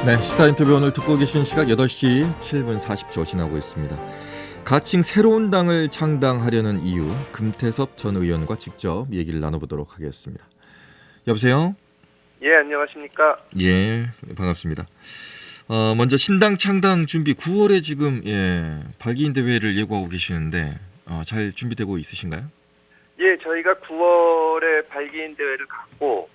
네, 시사 인터뷰 오늘 듣고 계신 시각 8시 7분 40초 지나고 있습니다. 가칭 새로운 당을 창당하려는 이유, 금태섭 전 의원과 직접 얘기를 나눠보도록 하겠습니다. 여보세요? 예, 안녕하십니까? 예, 반갑습니다. 먼저 신당 창당 준비 9월에 지금 발기인 대회를 예고하고 계시는데 잘 준비되고 있으신가요? 예, 저희가 9월에 발기인 대회를 갖고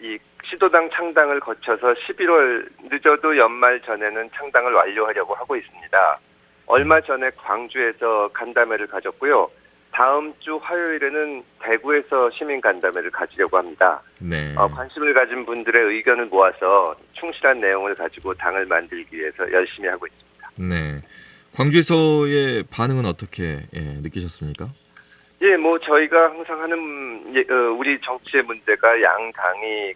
이 시도당 창당을 거쳐서 11월 늦어도 연말 전에는 창당을 완료하려고 하고 있습니다. 얼마 전에 광주에서 간담회를 가졌고요. 다음 주 화요일에는 대구에서 시민 간담회를 가지려고 합니다. 네. 관심을 가진 분들의 의견을 모아서 충실한 내용을 가지고 당을 만들기 위해서 열심히 하고 있습니다. 네. 광주에서의 반응은 어떻게 느끼셨습니까? 예, 뭐 저희가 항상 하는 우리 정치의 문제가 양 당이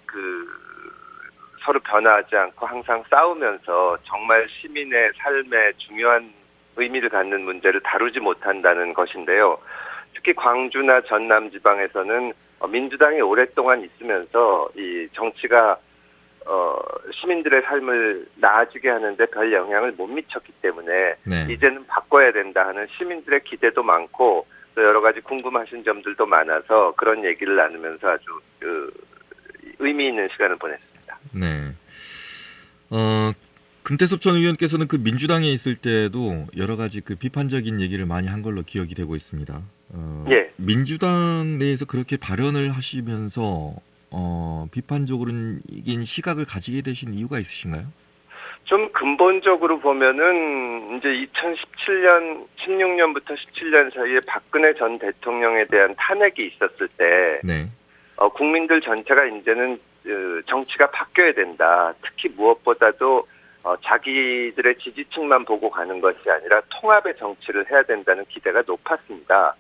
서로 변화하지 않고 항상 싸우면서 정말 시민의 삶에 중요한 의미를 갖는 문제를 다루지 못한다는 것인데요. 특히 광주나 전남 지방에서는 민주당이 오랫동안 있으면서 이 정치가 시민들의 삶을 나아지게 하는데 별 영향을 못 미쳤기 때문에 네. 이제는 바꿔야 된다 하는 시민들의 기대도 많고 또 여러 가지 궁금하신 점들도 많아서 그런 얘기를 나누면서 아주 의미 있는 시간을 보냈습니다. 네. 금태섭 전 의원께서는 그 민주당에 있을 때도 여러 가지 그 비판적인 얘기를 많이 한 걸로 기억이 되고 있습니다. 예. 민주당 내에서 그렇게 발언을 하시면서 비판적으로는 시각을 가지게 되신 이유가 있으신가요? 좀 근본적으로 보면은 이제 2017년, 16년부터 17년 사이에 박근혜 전 대통령에 대한 탄핵이 있었을 때, 네. 국민들 전체가 이제는 정치가 바뀌어야 된다. 특히 무엇보다도 자기들의 지지층만 보고 가는 것이 아니라 통합의 정치를 해야 된다는 기대가 높았습니다.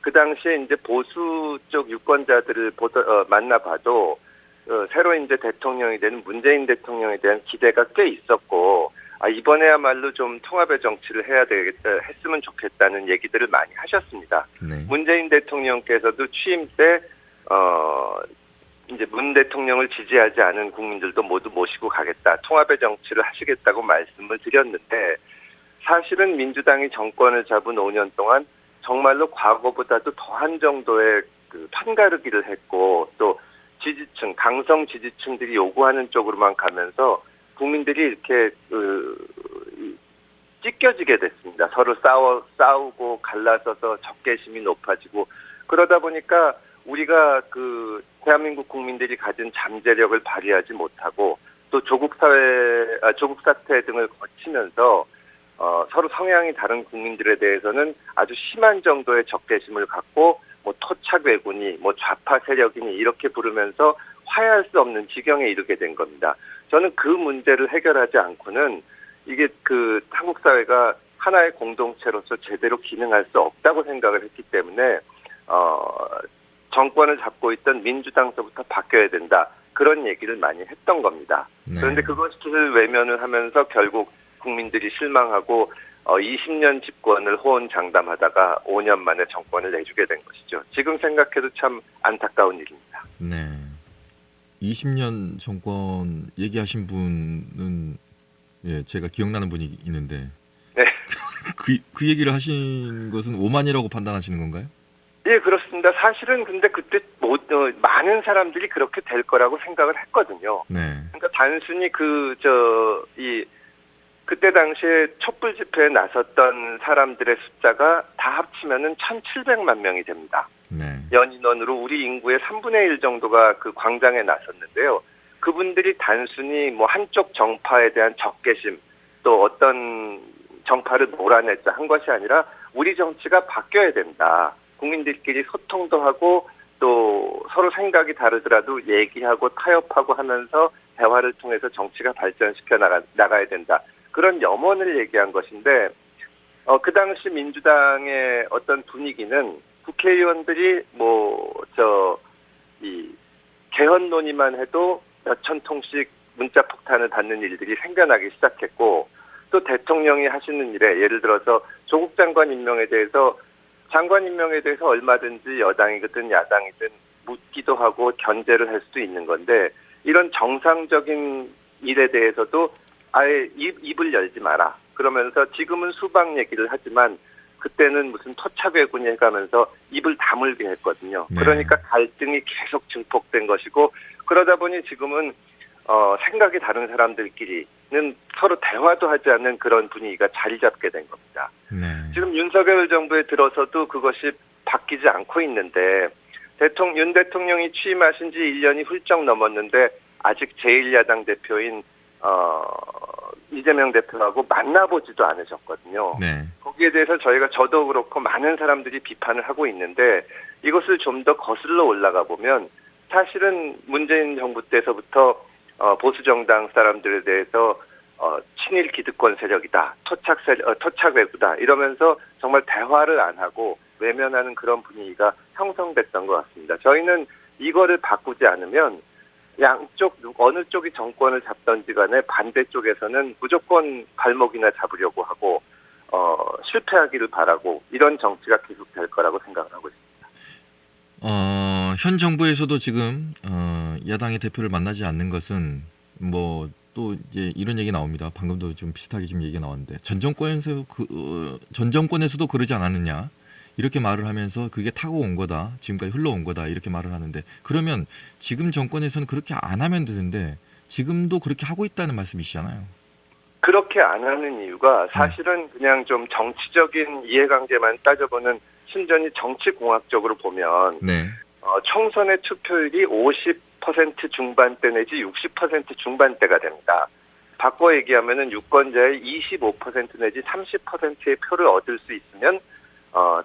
그 당시에 이제 보수 쪽 유권자들을 만나봐도 새로 이제 대통령이 되는 문재인 대통령에 대한 기대가 꽤 있었고, 이번에야말로 좀 통합의 정치를 해야 되겠다, 했으면 좋겠다는 얘기들을 많이 하셨습니다. 네. 문재인 대통령께서도 취임 때, 이제 문 대통령을 지지하지 않은 국민들도 모두 모시고 가겠다, 통합의 정치를 하시겠다고 말씀을 드렸는데, 사실은 민주당이 정권을 잡은 5년 동안 정말로 과거보다도 더한 정도의 판가르기를 했고, 또 지지층, 강성 지지층들이 요구하는 쪽으로만 가면서 국민들이 이렇게 찢겨지게 됐습니다. 서로 싸우고 갈라서서 적개심이 높아지고 그러다 보니까 우리가 대한민국 국민들이 가진 잠재력을 발휘하지 못하고 또 조국 사태 등을 거치면서 서로 성향이 다른 국민들에 대해서는 아주 심한 정도의 적개심을 갖고 뭐 토착 왜군이 뭐 좌파 세력이니 이렇게 부르면서 화해할 수 없는 지경에 이르게 된 겁니다. 저는 그 문제를 해결하지 않고는 이게 한국 사회가 하나의 공동체로서 제대로 기능할 수 없다고 생각을 했기 때문에 정권을 잡고 있던 민주당서부터 바뀌어야 된다. 그런 얘기를 많이 했던 겁니다. 네. 그런데 그것을 외면을 하면서 결국 국민들이 실망하고 20년 집권을 호언장담하다가 5년 만에 정권을 내주게 된 것이죠. 지금 생각해도 참 안타까운 일입니다. 네. 20년 정권 얘기하신 분은 제가 기억나는 분이 있는데 네. 그 얘기를 하신 것은 오만이라고 판단하시는 건가요? 예, 그렇습니다. 사실은 근데 그때 많은 사람들이 그렇게 될 거라고 생각을 했거든요. 네. 그러니까 단순히 그때 당시에 촛불 집회에 나섰던 사람들의 숫자가 다 합치면은 1,700만 명이 됩니다. 네. 연인원으로 우리 인구의 3분의 1 정도가 그 광장에 나섰는데요. 그분들이 단순히 뭐 한쪽 정파에 대한 적개심 또 어떤 정파를 몰아냈자 한 것이 아니라 우리 정치가 바뀌어야 된다. 국민들끼리 소통도 하고 또 서로 생각이 다르더라도 얘기하고 타협하고 하면서 대화를 통해서 정치가 발전시켜 나가야 된다. 그런 염원을 얘기한 것인데 그 당시 민주당의 어떤 분위기는 국회의원들이 개헌 논의만 해도 몇천 통씩 문자 폭탄을 받는 일들이 생겨나기 시작했고 또 대통령이 하시는 일에 예를 들어서 조국 장관 임명에 대해서 얼마든지 여당이든 야당이든 묻기도 하고 견제를 할 수도 있는 건데 이런 정상적인 일에 대해서도 아예 입을 열지 마라. 그러면서 지금은 수박 얘기를 하지만 그때는 무슨 토착외군이 해가면서 입을 다물게 했거든요. 네. 그러니까 갈등이 계속 증폭된 것이고 그러다 보니 지금은 생각이 다른 사람들끼리는 서로 대화도 하지 않는 그런 분위기가 자리 잡게 된 겁니다. 네. 지금 윤석열 정부에 들어서도 그것이 바뀌지 않고 있는데 윤 대통령이 취임하신 지 1년이 훌쩍 넘었는데 아직 제1야당 대표인 이재명 대표하고 만나보지도 않으셨거든요. 네. 거기에 대해서 저도 그렇고 많은 사람들이 비판을 하고 있는데 이것을 좀 더 거슬러 올라가 보면 사실은 문재인 정부 때서부터 보수 정당 사람들에 대해서 친일 기득권 세력이다, 토착 외구다 이러면서 정말 대화를 안 하고 외면하는 그런 분위기가 형성됐던 것 같습니다. 저희는 이거를 바꾸지 않으면 양쪽 어느 쪽이 정권을 잡던지 간에 반대쪽에서는 무조건 발목이나 잡으려고 하고 실패하기를 바라고 이런 정치가 계속될 거라고 생각을 하고 있습니다. 현 정부에서도 지금 야당의 대표를 만나지 않는 것은 뭐 또 이제 이런 얘기 나옵니다. 방금도 좀 비슷하게 좀 얘기가 나왔는데 전 정권에서도 그러지 않았느냐 이렇게 말을 하면서 그게 타고 온 거다. 지금까지 흘러온 거다. 이렇게 말을 하는데 그러면 지금 정권에서는 그렇게 안 하면 되는데 지금도 그렇게 하고 있다는 말씀이시잖아요. 그렇게 안 하는 이유가 사실은 그냥 좀 정치적인 이해관계만 따져보는 순전히 정치공학적으로 보면 네. 총선의 투표율이 50% 중반대 내지 60% 중반대가 됩니다. 바꿔 얘기하면은 유권자의 25% 내지 30%의 표를 얻을 수 있으면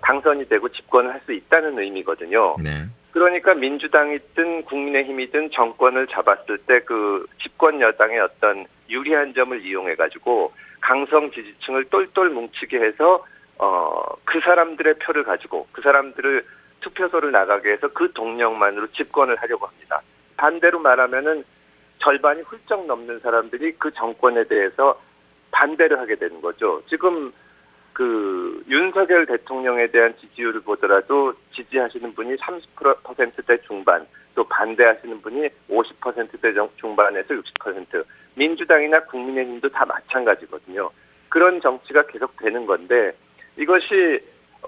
당선이 되고 집권을 할 수 있다는 의미거든요. 네. 그러니까 민주당이든 국민의힘이든 정권을 잡았을 때 그 집권 여당의 어떤 유리한 점을 이용해가지고 강성 지지층을 똘똘 뭉치게 해서 그 사람들의 표를 가지고 그 사람들을 투표소를 나가게 해서 그 동력만으로 집권을 하려고 합니다. 반대로 말하면은 절반이 훌쩍 넘는 사람들이 그 정권에 대해서 반대를 하게 되는 거죠. 지금 그 윤석열 대통령에 대한 지지율을 보더라도 지지하시는 분이 30%대 중반, 또 반대하시는 분이 50%대 중반에서 60%, 민주당이나 국민의힘도 다 마찬가지거든요. 그런 정치가 계속 되는 건데 이것이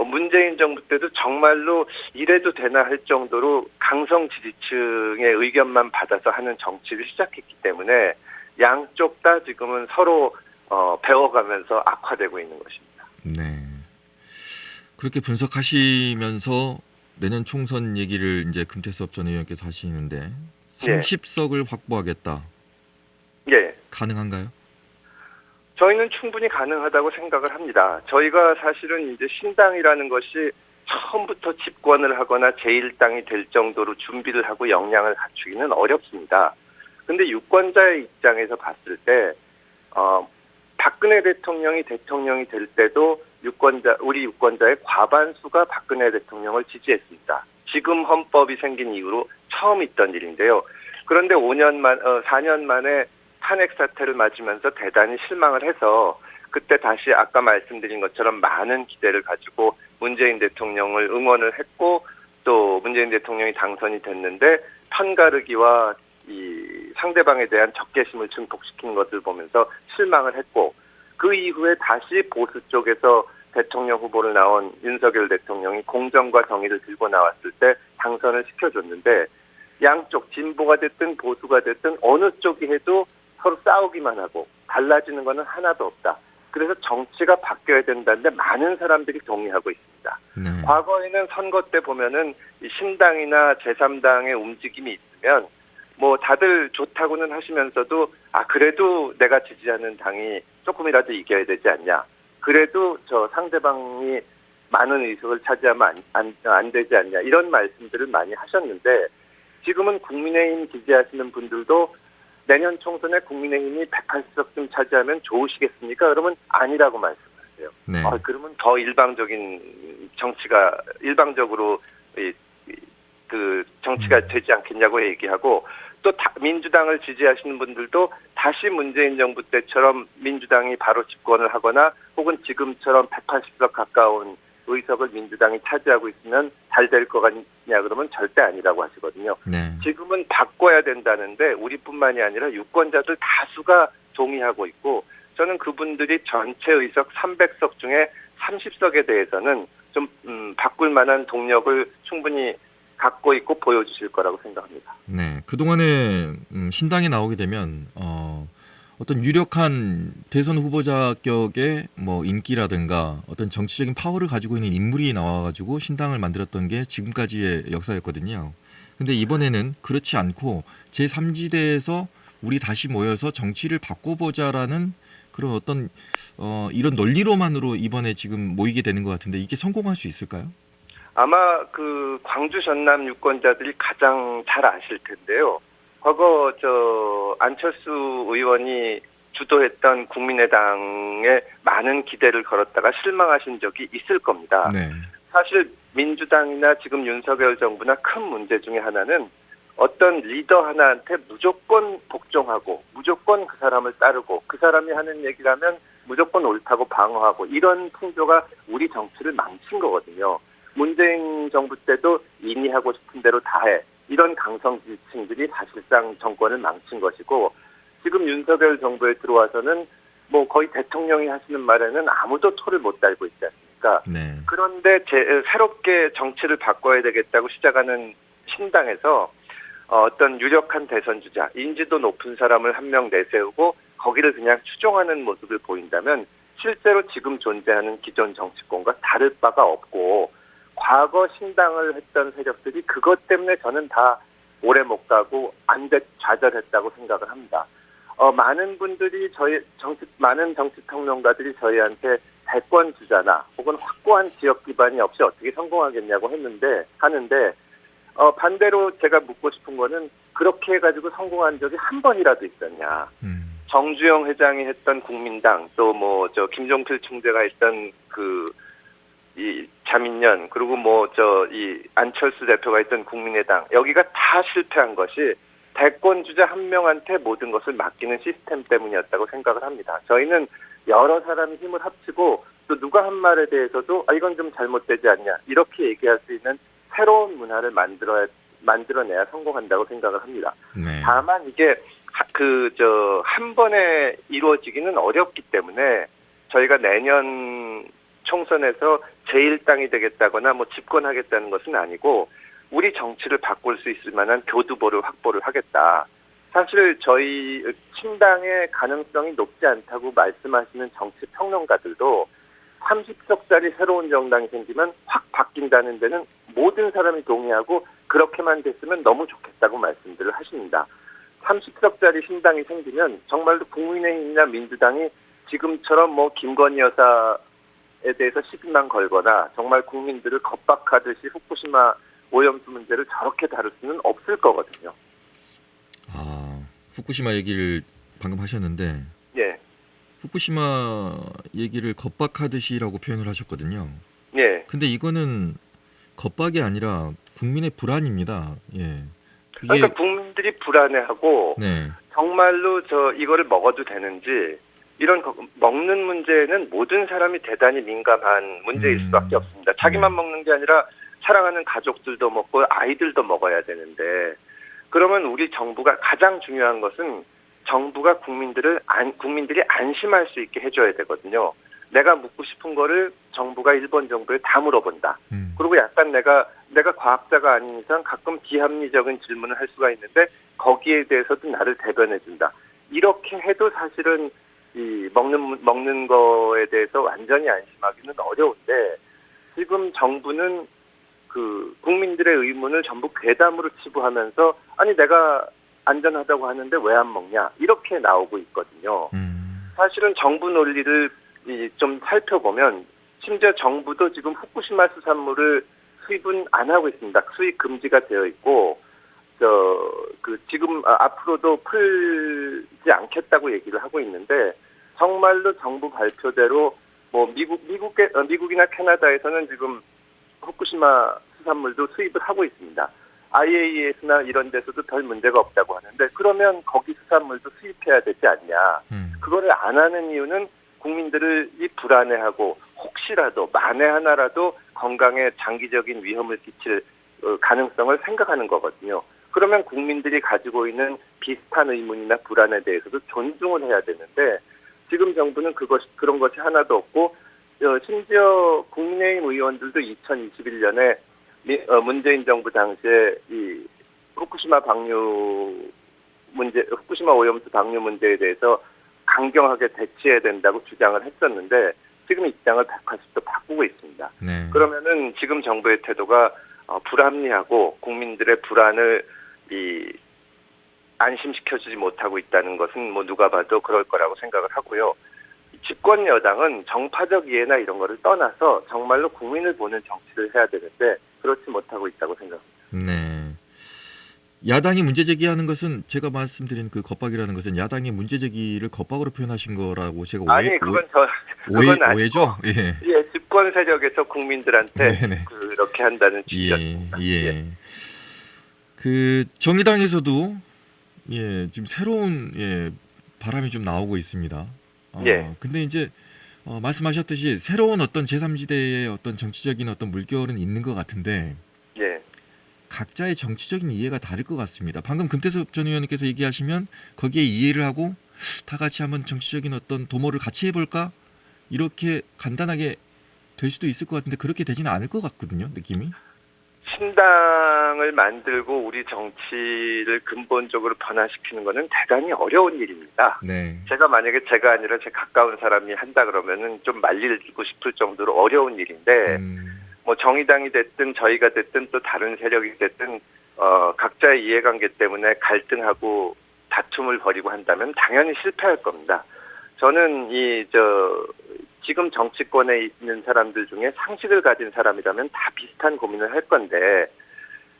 문재인 정부 때도 정말로 이래도 되나 할 정도로 강성 지지층의 의견만 받아서 하는 정치를 시작했기 때문에 양쪽 다 지금은 서로 배워가면서 악화되고 있는 것입니다. 네. 그렇게 분석하시면서 내년 총선 얘기를 이제 금태섭 전 의원께서 하시는데 30석을 확보하겠다. 예. 가능한가요? 저희는 충분히 가능하다고 생각을 합니다. 저희가 사실은 이제 신당이라는 것이 처음부터 집권을 하거나 제1당이 될 정도로 준비를 하고 역량을 갖추기는 어렵습니다. 근데 유권자의 입장에서 봤을 때 박근혜 대통령이 될 때도 우리 유권자의 과반수가 박근혜 대통령을 지지했습니다. 지금 헌법이 생긴 이후로 처음 있던 일인데요. 그런데 4년 만에 탄핵 사태를 맞으면서 대단히 실망을 해서 그때 다시 아까 말씀드린 것처럼 많은 기대를 가지고 문재인 대통령을 응원을 했고 또 문재인 대통령이 당선이 됐는데 편가르기와 이 상대방에 대한 적개심을 증폭시키는 것을 보면서 실망을 했고 그 이후에 다시 보수 쪽에서 대통령 후보를 나온 윤석열 대통령이 공정과 정의를 들고 나왔을 때 당선을 시켜줬는데 양쪽 진보가 됐든 보수가 됐든 어느 쪽이 해도 서로 싸우기만 하고 달라지는 것은 하나도 없다. 그래서 정치가 바뀌어야 된다는데 많은 사람들이 동의하고 있습니다. 네. 과거에는 선거 때 보면은 이 신당이나 제3당의 움직임이 있으면 뭐 다들 좋다고는 하시면서도 그래도 내가 지지하는 당이 조금이라도 이겨야 되지 않냐. 그래도 저 상대방이 많은 의석을 차지하면 안 되지 않냐. 이런 말씀들을 많이 하셨는데 지금은 국민의힘 지지하시는 분들도 내년 총선에 국민의힘이 180석쯤 차지하면 좋으시겠습니까? 그러면 아니라고 말씀하세요. 네. 그러면 더 일방적으로 그 정치가 되지 않겠냐고 얘기하고 또 민주당을 지지하시는 분들도 다시 문재인 정부 때처럼 민주당이 바로 집권을 하거나 혹은 지금처럼 180석 가까운 의석을 민주당이 차지하고 있으면 잘 될 것 것이냐 그러면 절대 아니라고 하시거든요. 네. 지금은 바꿔야 된다는데 우리뿐만이 아니라 유권자들 다수가 동의하고 있고 저는 그분들이 전체 의석 300석 중에 30석에 대해서는 좀 바꿀 만한 동력을 충분히 갖고 있고 보여주실 거라고 생각합니다. 네. 그동안에 신당에 나오게 되면 어떤 유력한 대선 후보자격의 뭐 인기라든가 어떤 정치적인 파워를 가지고 있는 인물이 나와가지고 신당을 만들었던 게 지금까지의 역사였거든요. 근데 이번에는 그렇지 않고 제3지대에서 우리 다시 모여서 정치를 바꿔보자라는 그런 어떤 이런 논리로만으로 이번에 지금 모이게 되는 것 같은데 이게 성공할 수 있을까요? 아마 그 광주 전남 유권자들이 가장 잘 아실 텐데요. 과거 안철수 의원이 주도했던 국민의당에 많은 기대를 걸었다가 실망하신 적이 있을 겁니다. 네. 사실 민주당이나 지금 윤석열 정부나 큰 문제 중에 하나는 어떤 리더 하나한테 무조건 복종하고 무조건 그 사람을 따르고 그 사람이 하는 얘기라면 무조건 옳다고 방어하고 이런 풍조가 우리 정치를 망친 거거든요. 문재인 정부 때도 인이하고 싶은 대로 다 해. 이런 강성 지지층들이 사실상 정권을 망친 것이고 지금 윤석열 정부에 들어와서는 뭐 거의 대통령이 하시는 말에는 아무도 토를 못 달고 있지 않습니까? 네. 그런데 새롭게 정치를 바꿔야 되겠다고 시작하는 신당에서 어떤 유력한 대선 주자, 인지도 높은 사람을 한 명 내세우고 거기를 그냥 추종하는 모습을 보인다면 실제로 지금 존재하는 기존 정치권과 다를 바가 없고 과거 신당을 했던 세력들이 그것 때문에 저는 다 오래 못 가고 좌절했다고 생각을 합니다. 많은 분들이 많은 정치 평론가들이 저희한테 대권 주자나 혹은 확고한 지역 기반이 없이 어떻게 성공하겠냐고 하는데 반대로 제가 묻고 싶은 거는 그렇게 해가지고 성공한 적이 한 번이라도 있었냐. 정주영 회장이 했던 국민당 또 김종필 총재가 했던 이 자민련 그리고 이 안철수 대표가 있던 국민의당 여기가 다 실패한 것이 대권 주자 한 명한테 모든 것을 맡기는 시스템 때문이었다고 생각을 합니다. 저희는 여러 사람이 힘을 합치고 또 누가 한 말에 대해서도 이건 좀 잘못되지 않냐 이렇게 얘기할 수 있는 새로운 문화를 만들어내야 성공한다고 생각을 합니다. 네. 다만 이게 한 번에 이루어지기는 어렵기 때문에 저희가 내년 총선에서 제1당이 되겠다거나 집권하겠다는 것은 아니고 우리 정치를 바꿀 수 있을 만한 교두보를 확보를 하겠다. 사실 저희 신당의 가능성이 높지 않다고 말씀하시는 정치 평론가들도 30석짜리 새로운 정당이 생기면 확 바뀐다는 데는 모든 사람이 동의하고 그렇게만 됐으면 너무 좋겠다고 말씀들을 하십니다. 30석짜리 신당이 생기면 정말로 국민의힘이나 민주당이 지금처럼 김건희 여사에 대해서 시비만 걸거나 정말 국민들을 겁박하듯이 후쿠시마 오염수 문제를 저렇게 다룰 수는 없을 거거든요. 후쿠시마 얘기를 방금 하셨는데 예. 후쿠시마 얘기를 겁박하듯이라고 표현을 하셨거든요. 예. 근데 이거는 겁박이 아니라 국민의 불안입니다. 예. 그러니까 국민들이 불안해하고 네. 정말로 이거를 먹어도 되는지 이런 먹는 문제는 모든 사람이 대단히 민감한 문제일 수밖에 없습니다. 자기만 먹는 게 아니라 사랑하는 가족들도 먹고 아이들도 먹어야 되는데 그러면 우리 정부가 가장 중요한 것은 정부가 국민들이 안심할 수 있게 해줘야 되거든요. 내가 묻고 싶은 거를 정부가 일본 정부에 다 물어본다. 그리고 약간 내가 과학자가 아닌 이상 가끔 비합리적인 질문을 할 수가 있는데 거기에 대해서도 나를 대변해준다. 이렇게 해도 사실은 이 먹는 거에 대해서 완전히 안심하기는 어려운데 지금 정부는 국민들의 의문을 전부 괴담으로 치부하면서 내가 안전하다고 하는데 왜 안 먹냐 이렇게 나오고 있거든요. 사실은 정부 논리를 좀 살펴보면 심지어 정부도 지금 후쿠시마 수산물을 수입은 안 하고 있습니다. 수입 금지가 되어 있고 지금 앞으로도 풀지 않겠다고 얘기를 하고 있는데 정말로 정부 발표대로 미국이나 캐나다에서는 지금 후쿠시마 수산물도 수입을 하고 있습니다. IAEA나 이런 데서도 별 문제가 없다고 하는데 그러면 거기 수산물도 수입해야 되지 않냐. 그거를 안 하는 이유는 국민들이 불안해하고 혹시라도 만에 하나라도 건강에 장기적인 위험을 끼칠 가능성을 생각하는 거거든요. 그러면 국민들이 가지고 있는 비슷한 의문이나 불안에 대해서도 존중을 해야 되는데 지금 정부는 그런 것이 하나도 없고 심지어 국민의힘 의원들도 2021년에 문재인 정부 당시에 이 후쿠시마 오염수 방류 문제에 대해서 강경하게 대치해야 된다고 주장을 했었는데 지금 입장을 180도 바꾸고 있습니다. 네. 그러면은 지금 정부의 태도가 불합리하고 국민들의 불안을 안심시켜주지 못하고 있다는 것은 뭐 누가 봐도 그럴 거라고 생각을 하고요. 집권 여당은 정파적 이해나 이런 거를 떠나서 정말로 국민을 보는 정치를 해야 되는데 그렇지 못하고 있다고 생각합니다. 네. 야당이 문제 제기하는 것은 제가 말씀드린 그 겁박이라는 것은 야당이 문제 제기를 겁박으로 표현하신 거라고 제가 그건 아니고, 오해죠? 예. 예, 집권 세력에서 국민들한테 네네. 그렇게 한다는 취지였습니다. 예. 그 정의당에서도 지금 새로운 바람이 좀 나오고 있습니다. 예. 근데 이제 말씀하셨듯이 새로운 어떤 제3지대의 어떤 정치적인 어떤 물결은 있는 것 같은데 예. 각자의 정치적인 이해가 다를 것 같습니다. 방금 금태섭 전 의원님께서 얘기하시면 거기에 이해를 하고 다 같이 한번 정치적인 어떤 도모를 같이 해볼까? 이렇게 간단하게 될 수도 있을 것 같은데 그렇게 되지는 않을 것 같거든요. 느낌이. 신당을 만들고 우리 정치를 근본적으로 변화시키는 것은 대단히 어려운 일입니다. 네. 만약에 제가 아니라 제 가까운 사람이 한다 그러면은 좀 말리고 싶을 정도로 어려운 일인데 뭐 정의당이 됐든 저희가 됐든 또 다른 세력이 됐든 각자의 이해관계 때문에 갈등하고 다툼을 벌이고 한다면 당연히 실패할 겁니다. 저는 지금 정치권에 있는 사람들 중에 상식을 가진 사람이라면 다 비슷한 고민을 할 건데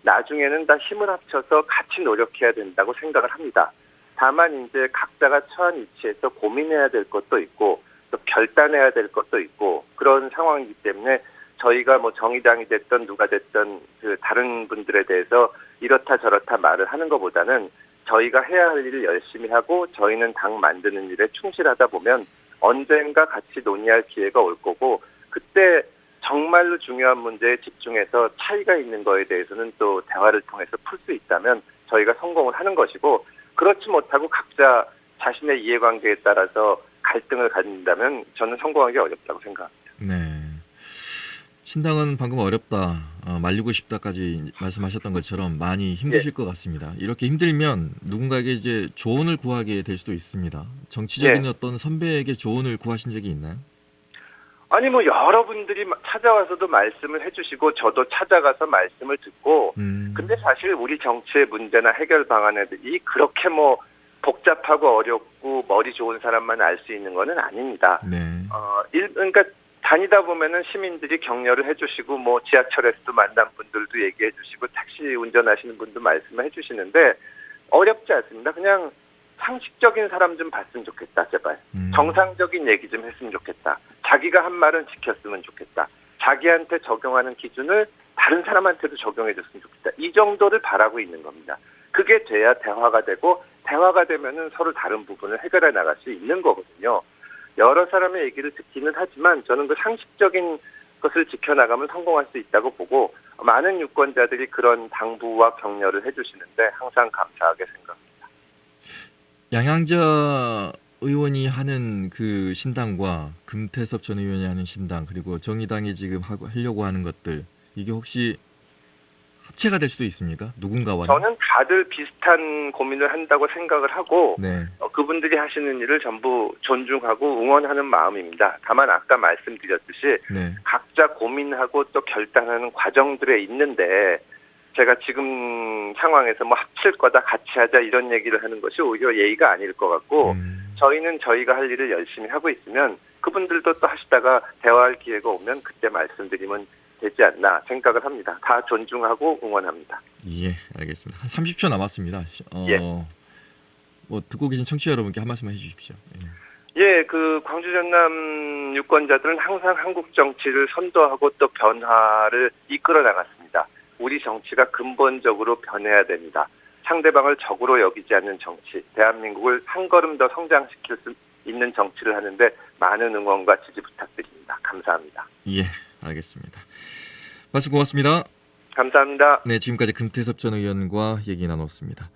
나중에는 다 힘을 합쳐서 같이 노력해야 된다고 생각을 합니다. 다만 이제 각자가 처한 위치에서 고민해야 될 것도 있고 또 결단해야 될 것도 있고 그런 상황이기 때문에 저희가 뭐 정의당이 됐던 누가 됐던 그 다른 분들에 대해서 이렇다 저렇다 말을 하는 것보다는 저희가 해야 할 일을 열심히 하고 저희는 당 만드는 일에 충실하다 보면 언젠가 같이 논의할 기회가 올 거고 그때 정말로 중요한 문제에 집중해서 차이가 있는 거에 대해서는 또 대화를 통해서 풀 수 있다면 저희가 성공을 하는 것이고 그렇지 못하고 각자 자신의 이해관계에 따라서 갈등을 갖는다면 저는 성공하기 어렵다고 생각합니다. 네. 신당은 방금 어렵다, 말리고 싶다까지 말씀하셨던 것처럼 많이 힘드실 것 같습니다. 이렇게 힘들면 누군가에게 이제 조언을 구하게 될 수도 있습니다. 정치적인 어떤 선배에게 조언을 구하신 적이 있나요? 아니 뭐 여러분들이 찾아와서도 말씀을 해주시고 저도 찾아가서 말씀을 듣고 근데 사실 우리 정치의 문제나 해결 방안들이 그렇게 뭐 복잡하고 어렵고 머리 좋은 사람만 알 수 있는 거는 아닙니다. 네. 그러니까 다니다 보면은 시민들이 격려를 해주시고 뭐 지하철에서도 만난 분들도 얘기해 주시고 택시 운전하시는 분도 말씀을 해주시는데 어렵지 않습니다. 그냥 상식적인 사람 좀 봤으면 좋겠다 제발. 정상적인 얘기 좀 했으면 좋겠다. 자기가 한 말은 지켰으면 좋겠다. 자기한테 적용하는 기준을 다른 사람한테도 적용해 줬으면 좋겠다. 이 정도를 바라고 있는 겁니다. 그게 돼야 대화가 되고 대화가 되면은 서로 다른 부분을 해결해 나갈 수 있는 거거든요. 여러 사람의 얘기를 듣기는 하지만 저는 그 상식적인 것을 지켜나가면 성공할 수 있다고 보고 많은 유권자들이 그런 당부와 격려를 해주시는데 항상 감사하게 생각합니다. 양양자 의원이 하는 그 신당과 금태섭 전 의원이 하는 신당 그리고 정의당이 지금 하려고 하는 것들 이게 혹시 합체가 될 수도 있습니까? 누군가와? 저는 다들 비슷한 고민을 한다고 생각을 하고 네. 그분들이 하시는 일을 전부 존중하고 응원하는 마음입니다. 다만 아까 말씀드렸듯이 네. 각자 고민하고 또 결단하는 과정들에 있는데 제가 지금 상황에서 뭐 합칠 거다 같이 하자 이런 얘기를 하는 것이 오히려 예의가 아닐 것 같고 저희는 저희가 할 일을 열심히 하고 있으면 그분들도 또 하시다가 대화할 기회가 오면 그때 말씀드리면 되지 않나 생각을 합니다. 다 존중하고 응원합니다. 예, 알겠습니다. 한 30초 남았습니다. 뭐 듣고 계신 청취자 여러분께 한 말씀 해주십시오. 예, 그 광주 전남 유권자들은 항상 한국 정치를 선도하고 또 변화를 이끌어 나갔습니다. 우리 정치가 근본적으로 변해야 됩니다. 상대방을 적으로 여기지 않는 정치, 대한민국을 한 걸음 더 성장시킬 수 있는 정치를 하는데 많은 응원과 지지 부탁드립니다. 감사합니다. 예, 알겠습니다. 말씀 고맙습니다. 감사합니다. 네, 지금까지 금태섭 전 의원과 얘기 나눴습니다.